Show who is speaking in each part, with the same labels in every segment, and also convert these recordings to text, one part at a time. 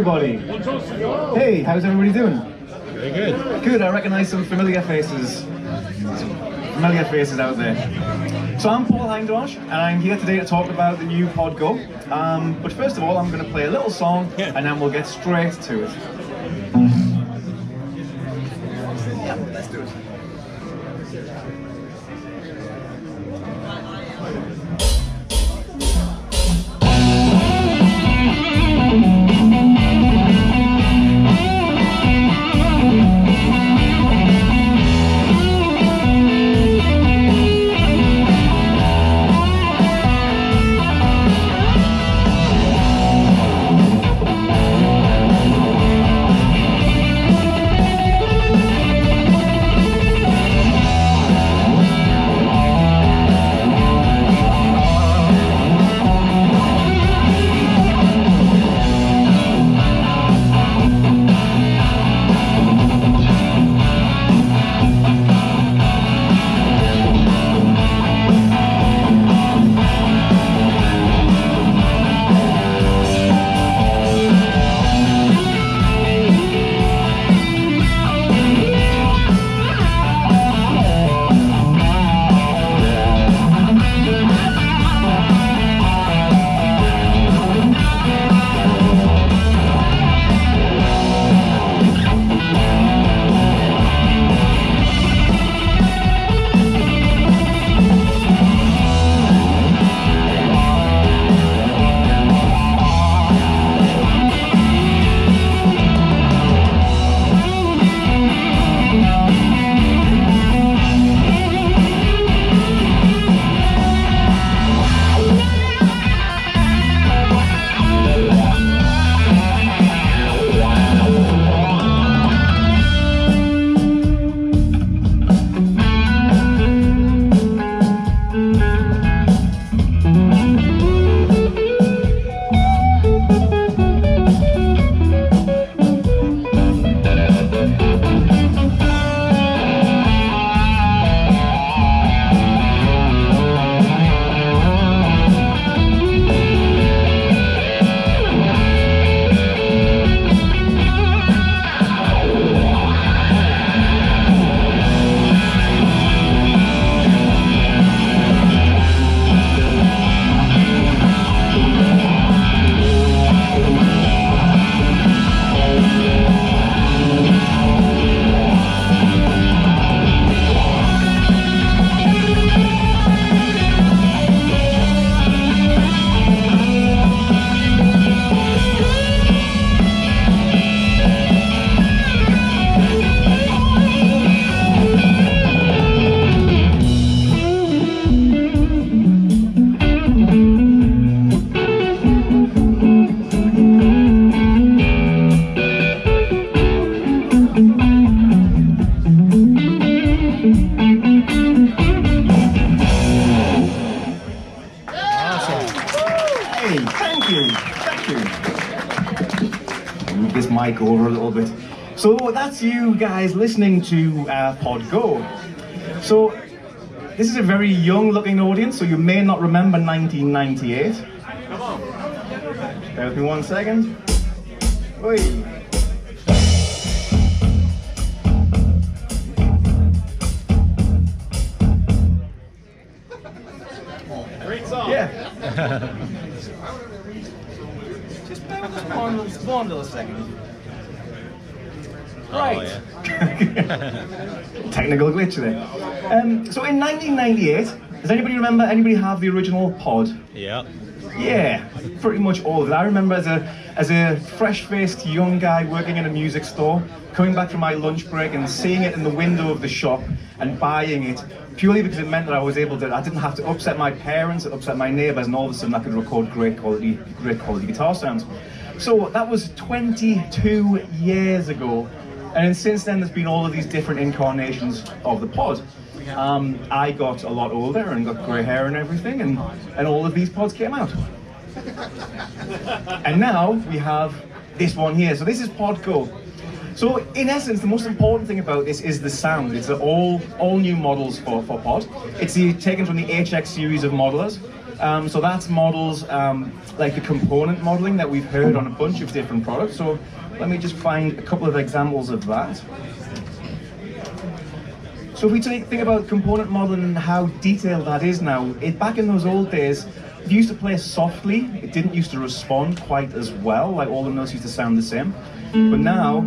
Speaker 1: everybody. Hey, how's everybody doing?
Speaker 2: Very good.
Speaker 1: Good, I recognise some familiar faces. Familiar faces out there. So I'm Paul Hindwash, and I'm here today to talk about the new Podgo. But first of all, I'm going to play a little song, and then we'll get straight to it. Yeah, let's do it. Mic over a little bit. So that's you guys listening to Podgo. So this is a very young looking audience, so you may not remember 1998. Come on. Bear with me 1 second. Oi.
Speaker 2: Great song.
Speaker 1: Yeah. Just bear with us one little second. Right.
Speaker 2: Oh, yeah.
Speaker 1: Technical glitch there. So in 1998, does anybody remember, anybody have the original pod?
Speaker 2: Yeah.
Speaker 1: Yeah, pretty much all of it. I remember as a fresh-faced young guy working in a music store, coming back from my lunch break and seeing it in the window of the shop and buying it, purely because it meant that I didn't have to upset my parents, upset my neighbours, and all of a sudden I could record great quality guitar sounds. So that was 22 years ago. And then since then, there's been all of these different incarnations of the pod. I got a lot older and got grey hair and everything, and all of these pods came out. And now we have this one here. So this is Podgo. So in essence, the most important thing about this is the sound. It's all new models for Pod. It's taken from the HX series of modelers. So that's models like the component modeling that we've heard on a bunch of different products. So let me just find a couple of examples of that. So if we think about component modeling and how detailed that is now, back in those old days, if you used to play softly, it didn't used to respond quite as well, like all the notes used to sound the same. But now,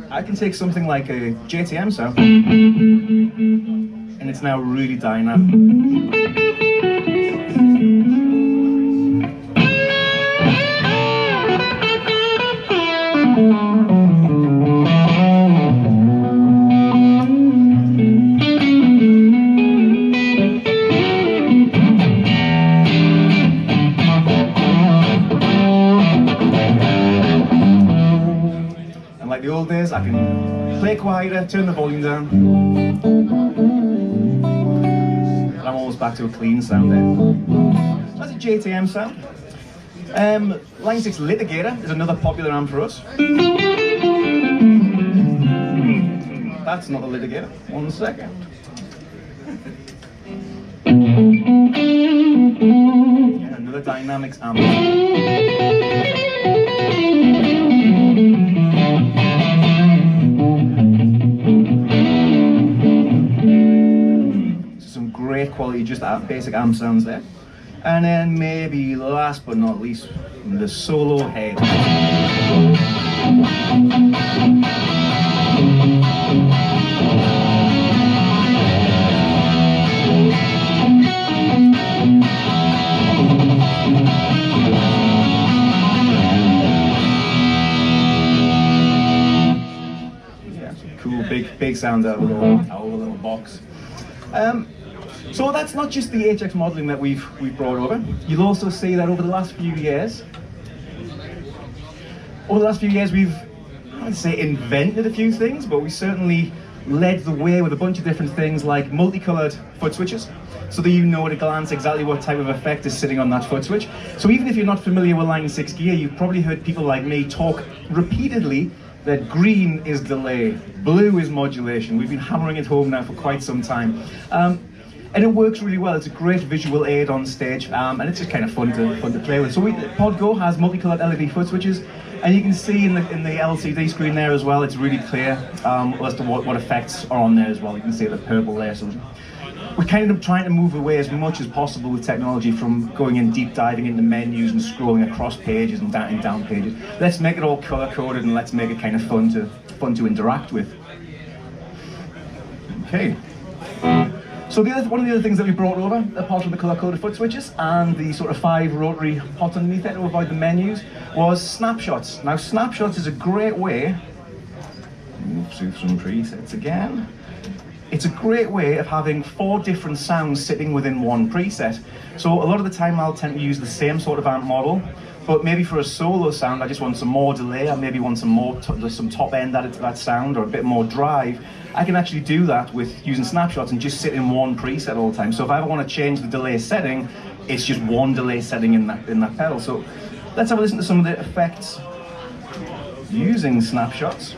Speaker 1: I can take something like a JTM sound, and it's now really dynamic. Like the old days, I can play quieter, turn the volume down, and I'm almost back to a clean sound there. That's a JTM sound. Line 6 Litigator is another popular amp for us. That's not the Litigator. 1 second. Yeah, another Dynamics amp. Great quality, just basic amp sounds there. And then maybe last but not least, the solo head. Yeah, some cool big sounds out of our little box. So that's not just the HX modeling that we've brought over. You'll also see that over the last few years, we've, I wouldn't say invented a few things, but we certainly led the way with a bunch of different things like multicolored foot switches, so that you know at a glance exactly what type of effect is sitting on that foot switch. So even if you're not familiar with Line 6 gear, you've probably heard people like me talk repeatedly that green is delay, blue is modulation. We've been hammering it home now for quite some time. And it works really well. It's a great visual aid on stage, and it's just kind of fun to play with. So PodGo has multicolored LED foot switches, and you can see in the LCD screen there as well, it's really clear as to what effects are on there as well. You can see the purple there. So we're kind of trying to move away as much as possible with technology from going in deep diving into menus and scrolling across pages and down pages. Let's make it all color coded and let's make it kind of fun to interact with. Okay. So one of the other things that we brought over, apart from the color-coded foot switches and the sort of 5 rotary pots underneath it to avoid the menus, was Snapshots. Now, Snapshots is a great way, through some presets again, it's a great way of having 4 different sounds sitting within one preset. So a lot of the time I'll tend to use the same sort of amp model, but maybe for a solo sound I just want some more delay, I maybe want some top end added to that sound, or a bit more drive. I can actually do that with using Snapshots and just sit in one preset all the time. So if I ever want to change the delay setting, it's just one delay setting in that pedal. So let's have a listen to some of the effects using Snapshots.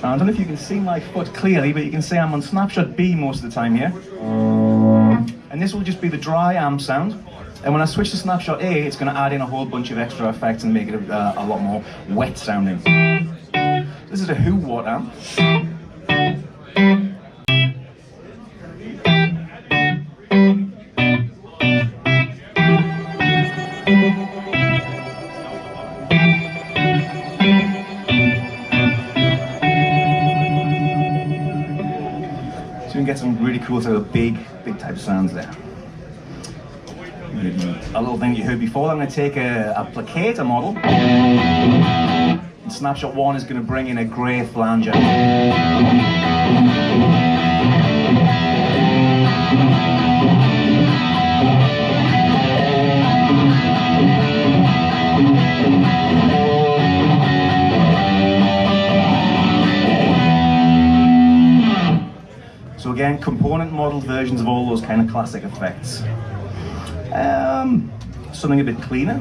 Speaker 1: I don't know if you can see my foot clearly, but you can see I'm on Snapshot B most of the time here. And this will just be the dry amp sound. And when I switch to Snapshot A, it's going to add in a whole bunch of extra effects and make it a lot more wet sounding. This is a Who What amp. So you can get some really cool sort of big type of sounds there. A little thing you heard before, I'm going to take a placator model. And Snapshot 1 is going to bring in a grey flanger. So again, component model versions of all those kind of classic effects. Something a bit cleaner.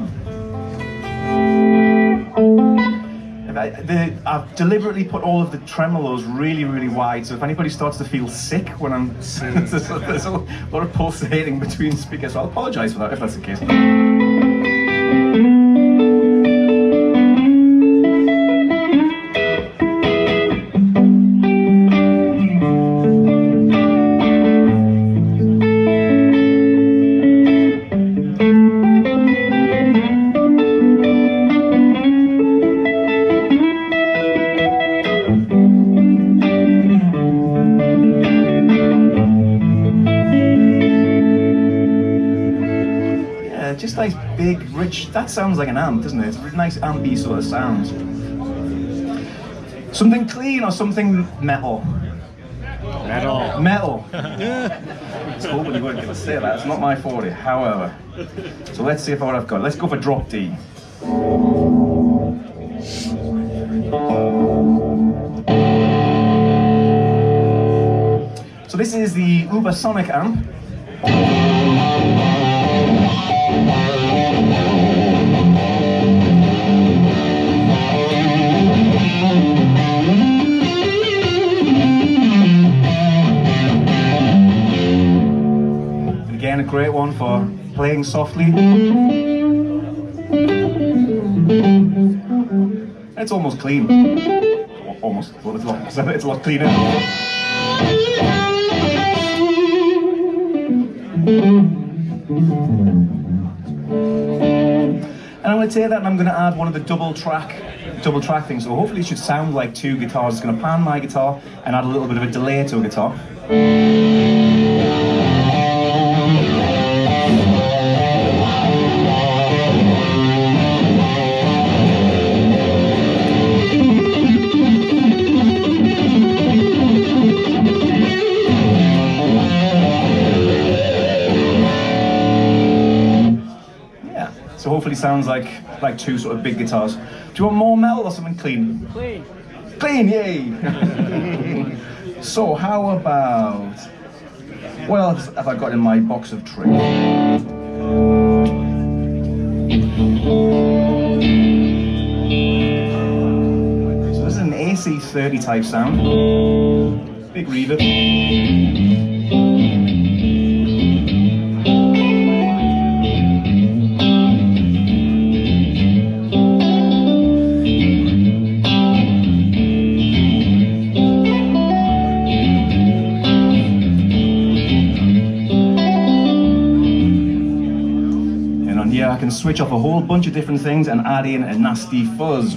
Speaker 1: I've deliberately put all of the tremolos really, really wide, so if anybody starts to feel sick when I'm... there's a lot of pulsating between speakers, so I'll apologise for that if that's the case. Just nice, big, rich, that sounds like an amp, doesn't it? It's a really nice ampy sort of sound. Something clean or something metal?
Speaker 2: Metal.
Speaker 1: Metal. I was hoping you weren't going to say that, it's not my forte, however. So let's see what I've got. Let's go for drop D. So this is the Ubersonic amp. Again, a great one for playing softly. It's almost clean. Almost. Well, it's a lot cleaner. And I'm going to take that and I'm going to add one of the double track things. So hopefully it should sound like two guitars. It's going to pan my guitar and add a little bit of a delay to a guitar. So hopefully sounds like two sort of big guitars. Do you want more metal or something clean?
Speaker 3: Clean.
Speaker 1: Clean, yay! So how about, what else have I got in my box of tricks? So this is an AC30 type sound. Big reverb. I can switch off a whole bunch of different things and add in a nasty fuzz.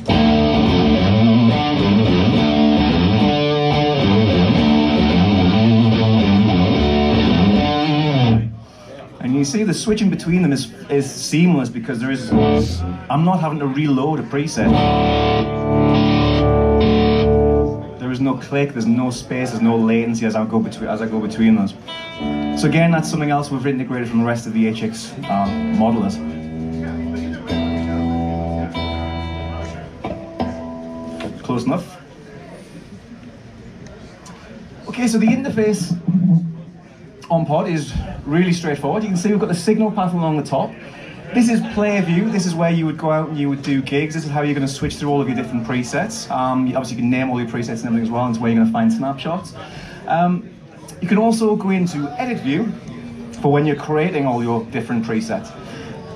Speaker 1: And you see the switching between them is seamless because I'm not having to reload a preset. There is no click, there's no space, there's no latency as I go between those. So again, that's something else we've integrated from the rest of the HX modelers. Close enough. Okay, so the interface on pod is really straightforward. You can see we've got the signal path along the top. This is player view. This is where you would go out and you would do gigs. This is how you're going to switch through all of your different presets. Obviously you can name all your presets and everything as well, and it's where you're going to find snapshots. You can also go into edit view for when you're creating all your different presets.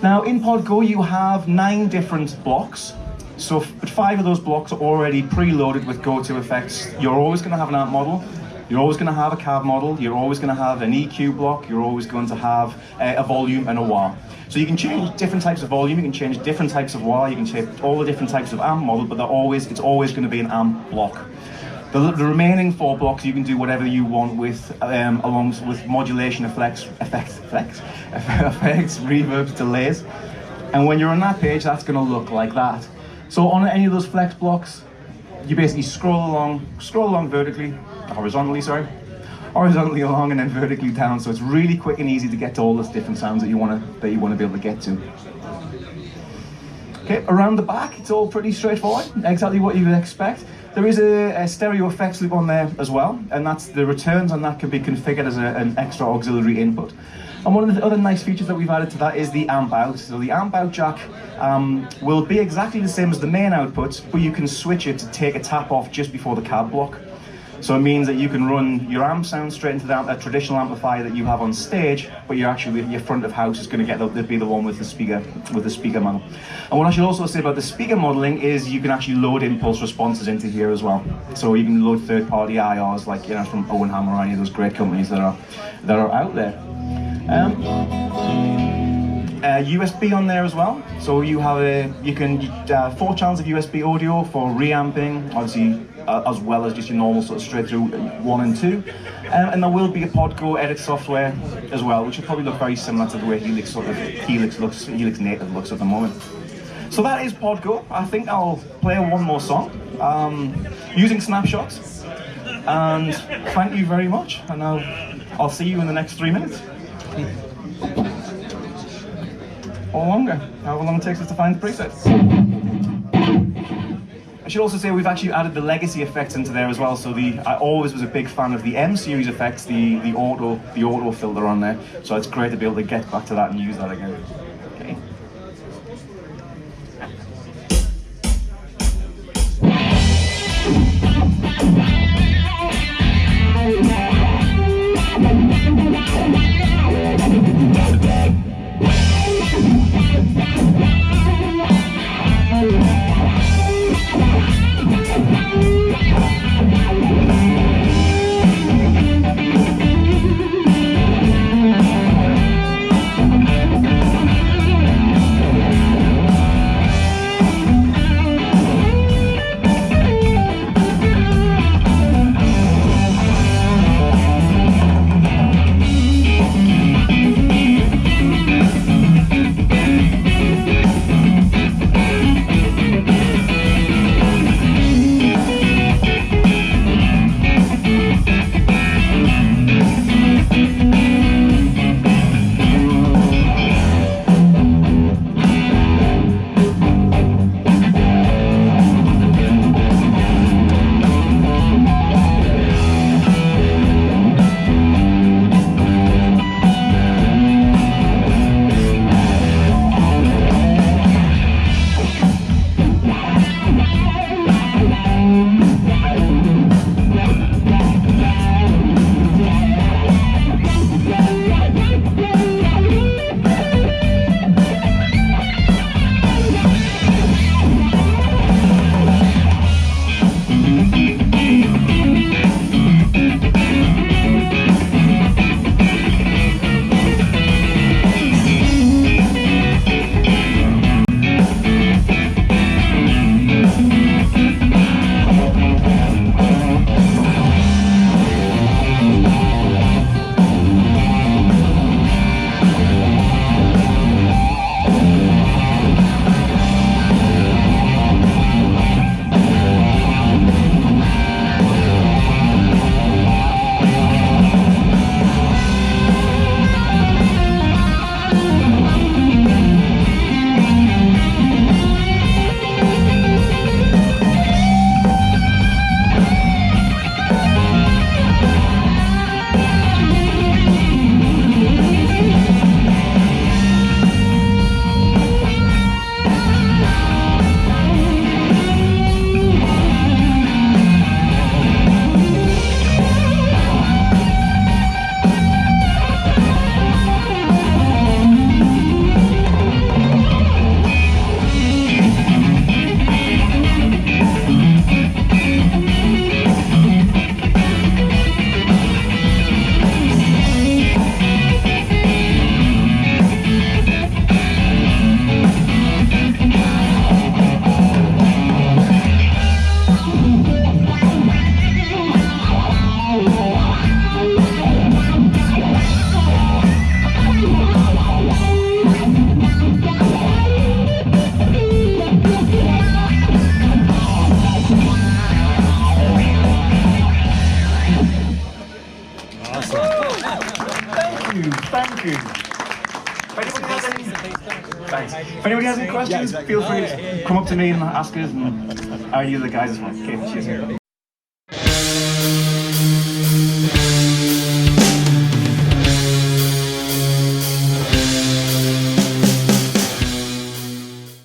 Speaker 1: Now in Pod Go you have 9 different blocks. So 5 of those blocks are already preloaded with go-to effects. You're always going to have an amp model, you're always going to have a cab model, you're always going to have an EQ block, you're always going to have a volume and a wah. So you can change different types of volume, you can change different types of wah, you can change all the different types of amp model, but it's always going to be an amp block. The remaining 4 blocks you can do whatever you want with, along with modulation effects, reverbs, delays. And when you're on that page, that's going to look like that. So on any of those flex blocks, you basically scroll along vertically, horizontally along and then vertically down. So it's really quick and easy to get to all those different sounds that you want to be able to get to. Okay, around the back, it's all pretty straightforward, exactly what you would expect. There is a stereo effects loop on there as well, and that's the returns on that can be configured as an extra auxiliary input. And one of the other nice features that we've added to that is the amp out. So the amp out jack will be exactly the same as the main output, but you can switch it to take a tap off just before the cab block. So it means that you can run your amp sound straight into a traditional amplifier that you have on stage, but you're actually, your front of house is going to be the one with the speaker model. And what I should also say about the speaker modeling is you can actually load impulse responses into here as well. So you can load third-party IRs like from Owen Hammer or any of those great companies that are out there. USB on there as well. So you have 4 channels of USB audio for reamping, obviously, as well as just your normal sort of straight through 1 and 2. And there will be a Podgo edit software as well, which will probably look very similar to the way Helix native looks at the moment. So that is Podgo. I think I'll play one more song using Snapshots. And thank you very much. And I'll see you in the next 3 minutes. Or longer, however long it takes us to find the presets. I should also say we've actually added the legacy effects into there as well. So I always was a big fan of the M series effects, the auto filter on there. So it's great to be able to get back to that and use that again. Okay. Thank you. Thanks. If anybody has any questions, feel free to come up to me and ask us, and any of the guys as well. Okay, cheers.